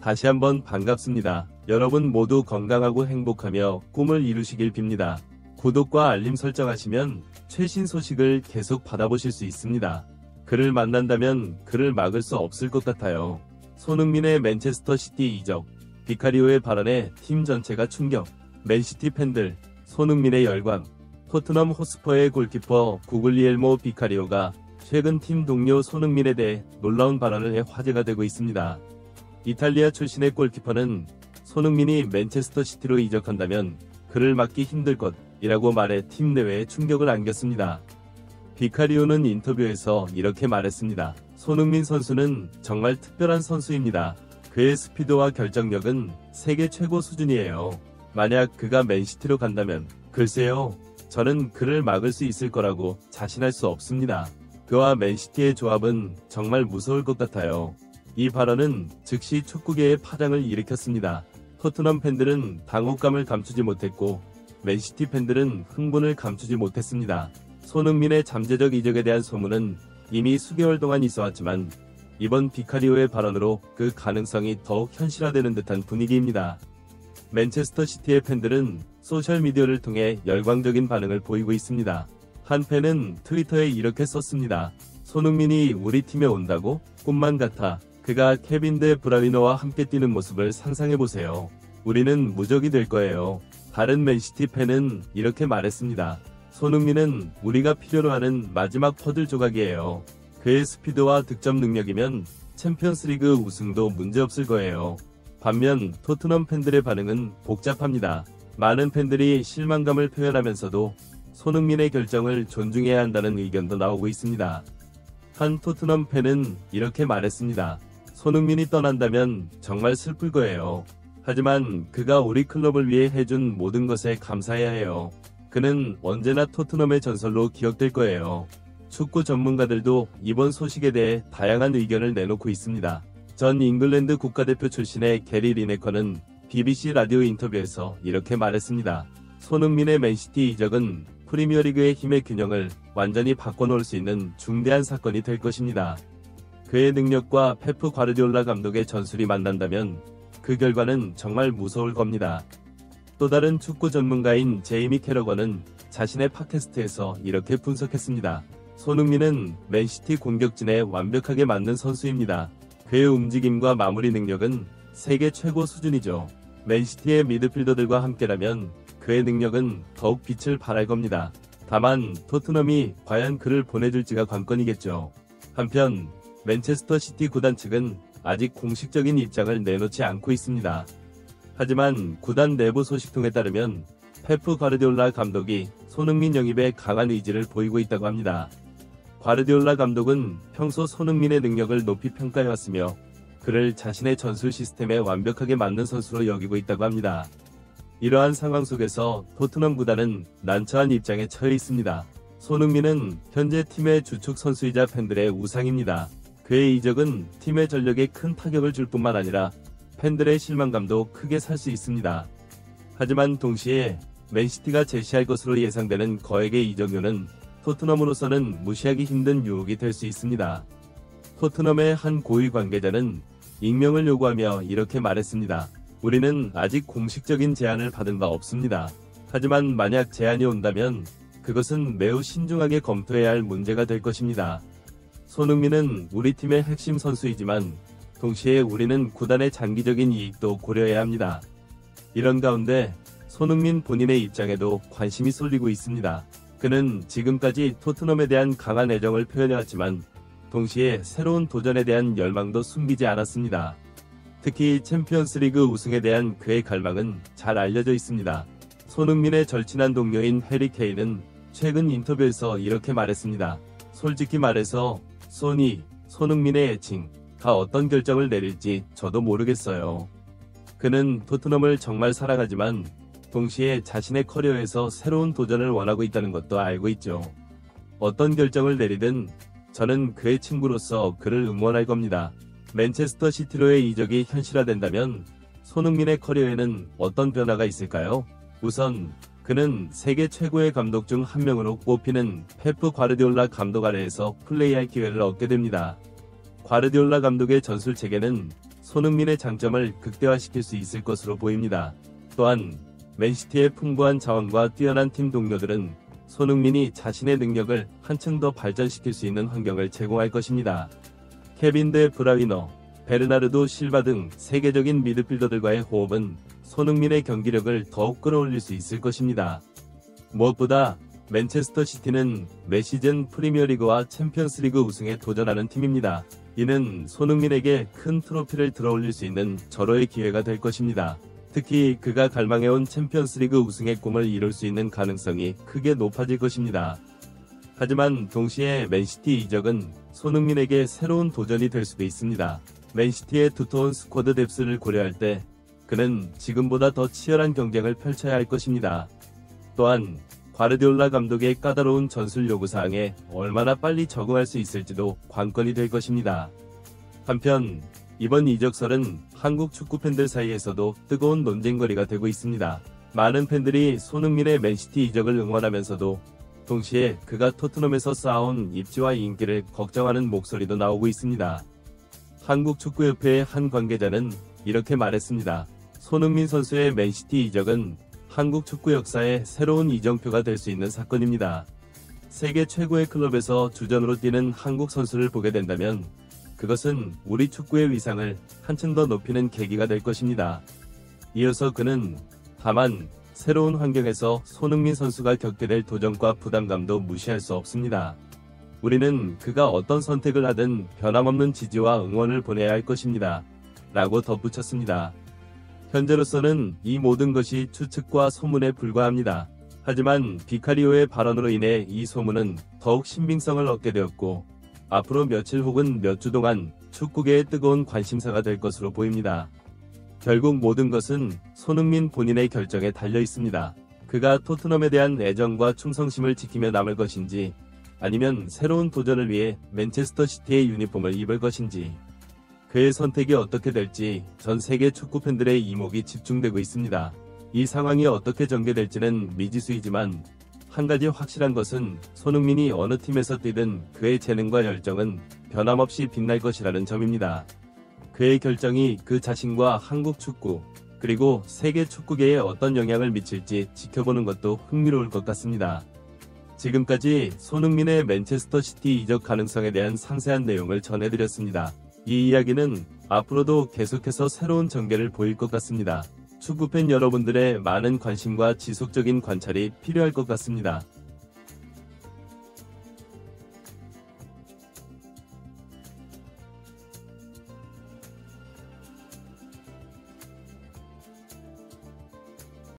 다시 한번 반갑습니다. 여러분 모두 건강하고 행복하며 꿈을 이루시길 빕니다. 구독과 알림 설정하시면 최신 소식을 계속 받아보실 수 있습니다. 그를 만난다면 그를 막을 수 없을 것 같아요. 손흥민의 맨체스터 시티 이적, 비카리오의 발언에 팀 전체가 충격, 맨시티 팬들, 손흥민의 열광. 토트넘 호스퍼의 골키퍼 구글리엘모 비카리오가 최근 팀 동료 손흥민에 대해 놀라운 발언을 해 화제가 되고 있습니다. 이탈리아 출신의 골키퍼는 손흥민이 맨체스터 시티로 이적한다면 그를 막기 힘들 것이라고 말해 팀 내외에 충격을 안겼습니다. 비카리오는 인터뷰에서 이렇게 말했습니다. 손흥민 선수는 정말 특별한 선수입니다. 그의 스피드와 결정력은 세계 최고 수준이에요. 만약 그가 맨시티로 간다면 글쎄요, 저는 그를 막을 수 있을 거라고 자신할 수 없습니다. 그와 맨시티의 조합은 정말 무서울 것 같아요. 이 발언은 즉시 축구계에 파장을 일으켰습니다. 토트넘 팬들은 당혹감을 감추지 못했고 맨시티 팬들은 흥분을 감추지 못했습니다. 손흥민의 잠재적 이적에 대한 소문은 이미 수개월 동안 있어왔지만 이번 비카리오의 발언으로 그 가능성이 더욱 현실화되는 듯한 분위기입니다. 맨체스터 시티의 팬들은 소셜미디어를 통해 열광적인 반응을 보이고 있습니다. 한 팬은 트위터에 이렇게 썼습니다. 손흥민이 우리 팀에 온다고? 꿈만 같아. 그가 케빈 데 브라위너와 함께 뛰는 모습을 상상해보세요. 우리는 무적이 될 거예요. 다른 맨시티 팬은 이렇게 말했습니다. 손흥민은 우리가 필요로 하는 마지막 퍼즐 조각이에요. 그의 스피드와 득점 능력이면 챔피언스리그 우승도 문제없을 거예요. 반면 토트넘 팬들의 반응은 복잡합니다. 많은 팬들이 실망감을 표현하면서도 손흥민의 결정을 존중해야 한다는 의견도 나오고 있습니다. 한 토트넘 팬은 이렇게 말했습니다. 손흥민이 떠난다면 정말 슬플 거예요. 하지만 그가 우리 클럽을 위해 해준 모든 것에 감사해야 해요. 그는 언제나 토트넘의 전설로 기억될 거예요. 축구 전문가들도 이번 소식에 대해 다양한 의견을 내놓고 있습니다. 전 잉글랜드 국가대표 출신의 게리 리네커는 BBC 라디오 인터뷰에서 이렇게 말했습니다. 손흥민의 맨시티 이적은 프리미어리그의 힘의 균형을 완전히 바꿔놓을 수 있는 중대한 사건이 될 것입니다. 그의 능력과 페프 과르디올라 감독의 전술이 만난다면 그 결과는 정말 무서울 겁니다. 또 다른 축구 전문가인 제이미 캐러건은 자신의 팟캐스트에서 이렇게 분석했습니다. 손흥민은 맨시티 공격진에 완벽하게 맞는 선수입니다. 그의 움직임과 마무리 능력은 세계 최고 수준이죠. 맨시티의 미드필더들과 함께라면 그의 능력은 더욱 빛을 발할 겁니다. 다만 토트넘이 과연 그를 보내줄지가 관건이겠죠. 한편 맨체스터 시티 구단 측은 아직 공식적인 입장을 내놓지 않고 있습니다. 하지만 구단 내부 소식통에 따르면 페프 과르디올라 감독이 손흥민 영입에 강한 의지를 보이고 있다고 합니다. 과르디올라 감독은 평소 손흥민의 능력을 높이 평가해왔으며 그를 자신의 전술 시스템에 완벽하게 맞는 선수로 여기고 있다고 합니다. 이러한 상황 속에서 토트넘 구단은 난처한 입장에 처해 있습니다. 손흥민은 현재 팀의 주축 선수이자 팬들의 우상입니다. 그의 이적은 팀의 전력에 큰 타격을 줄 뿐만 아니라 팬들의 실망감도 크게 살 수 있습니다. 하지만 동시에 맨시티가 제시할 것으로 예상되는 거액의 이적료는 토트넘으로서는 무시하기 힘든 유혹이 될 수 있습니다. 토트넘의 한 고위 관계자는 익명을 요구하며 이렇게 말했습니다. 우리는 아직 공식적인 제안을 받은 바 없습니다. 하지만 만약 제안이 온다면 그것은 매우 신중하게 검토해야 할 문제가 될 것입니다. 손흥민은 우리 팀의 핵심 선수이지만 동시에 우리는 구단의 장기적인 이익도 고려해야 합니다. 이런 가운데 손흥민 본인의 입장에도 관심이 쏠리고 있습니다. 그는 지금까지 토트넘에 대한 강한 애정을 표현해왔지만 동시에 새로운 도전에 대한 열망도 숨기지 않았습니다. 특히 챔피언스리그 우승에 대한 그의 갈망은 잘 알려져 있습니다. 손흥민의 절친한 동료인 해리 케인은 최근 인터뷰에서 이렇게 말했습니다. 솔직히 말해서 손흥민의 애칭가 어떤 결정을 내릴지 저도 모르겠어요. 그는 토트넘을 정말 사랑하지만 동시에 자신의 커리어에서 새로운 도전을 원하고 있다는 것도 알고 있죠. 어떤 결정을 내리든 저는 그의 친구로서 그를 응원할 겁니다. 맨체스터 시티로의 이적이 현실화된다면 손흥민의 커리어에는 어떤 변화가 있을까요? 우선 그는 세계 최고의 감독 중 한 명으로 꼽히는 페프 과르디올라 감독 아래에서 플레이할 기회를 얻게 됩니다. 과르디올라 감독의 전술 체계는 손흥민의 장점을 극대화시킬 수 있을 것으로 보입니다. 또한 맨시티의 풍부한 자원과 뛰어난 팀 동료들은 손흥민이 자신의 능력을 한층 더 발전시킬 수 있는 환경을 제공할 것입니다. 케빈 데 브라위너, 베르나르도 실바 등 세계적인 미드필더들과의 호흡은 손흥민의 경기력을 더욱 끌어올릴 수 있을 것입니다. 무엇보다 맨체스터 시티는 매 시즌 프리미어리그와 챔피언스리그 우승에 도전하는 팀입니다. 이는 손흥민에게 큰 트로피를 들어올릴 수 있는 절호의 기회가 될 것입니다. 특히 그가 갈망해온 챔피언스리그 우승의 꿈을 이룰 수 있는 가능성이 크게 높아질 것입니다. 하지만 동시에 맨시티 이적은 손흥민에게 새로운 도전이 될 수도 있습니다. 맨시티의 두터운 스쿼드 뎁스를 고려할 때 그는 지금보다 더 치열한 경쟁을 펼쳐야 할 것입니다. 또한 과르디올라 감독의 까다로운 전술 요구사항에 얼마나 빨리 적응할 수 있을지도 관건이 될 것입니다. 한편 이번 이적설은 한국 축구팬들 사이에서도 뜨거운 논쟁거리가 되고 있습니다. 많은 팬들이 손흥민의 맨시티 이적을 응원하면서도 동시에 그가 토트넘에서 쌓아온 입지와 인기를 걱정하는 목소리도 나오고 있습니다. 한국축구협회의 한 관계자는 이렇게 말했습니다. 손흥민 선수의 맨시티 이적은 한국 축구 역사의 새로운 이정표가 될 수 있는 사건입니다. 세계 최고의 클럽에서 주전으로 뛰는 한국 선수를 보게 된다면 그것은 우리 축구의 위상을 한층 더 높이는 계기가 될 것입니다. 이어서 그는 다만 새로운 환경에서 손흥민 선수가 겪게 될 도전과 부담감도 무시할 수 없습니다. 우리는 그가 어떤 선택을 하든 변함없는 지지와 응원을 보내야 할 것입니다. 라고 덧붙였습니다. 현재로서는 이 모든 것이 추측과 소문에 불과합니다. 하지만 비카리오의 발언으로 인해 이 소문은 더욱 신빙성을 얻게 되었고 앞으로 며칠 혹은 몇 주 동안 축구계의 뜨거운 관심사가 될 것으로 보입니다. 결국 모든 것은 손흥민 본인의 결정에 달려 있습니다. 그가 토트넘에 대한 애정과 충성심을 지키며 남을 것인지 아니면 새로운 도전을 위해 맨체스터 시티의 유니폼을 입을 것인지 그의 선택이 어떻게 될지 전 세계 축구 팬들의 이목이 집중되고 있습니다. 이 상황이 어떻게 전개될지는 미지수이지만 한 가지 확실한 것은 손흥민이 어느 팀에서 뛰든 그의 재능과 열정은 변함없이 빛날 것이라는 점입니다. 그의 결정이 그 자신과 한국 축구 그리고 세계 축구계에 어떤 영향을 미칠지 지켜보는 것도 흥미로울 것 같습니다. 지금까지 손흥민의 맨체스터 시티 이적 가능성에 대한 상세한 내용을 전해드렸습니다. 이 이야기는 앞으로도 계속해서 새로운 전개를 보일 것 같습니다. 축구팬 여러분들의 많은 관심과 지속적인 관찰이 필요할 것 같습니다.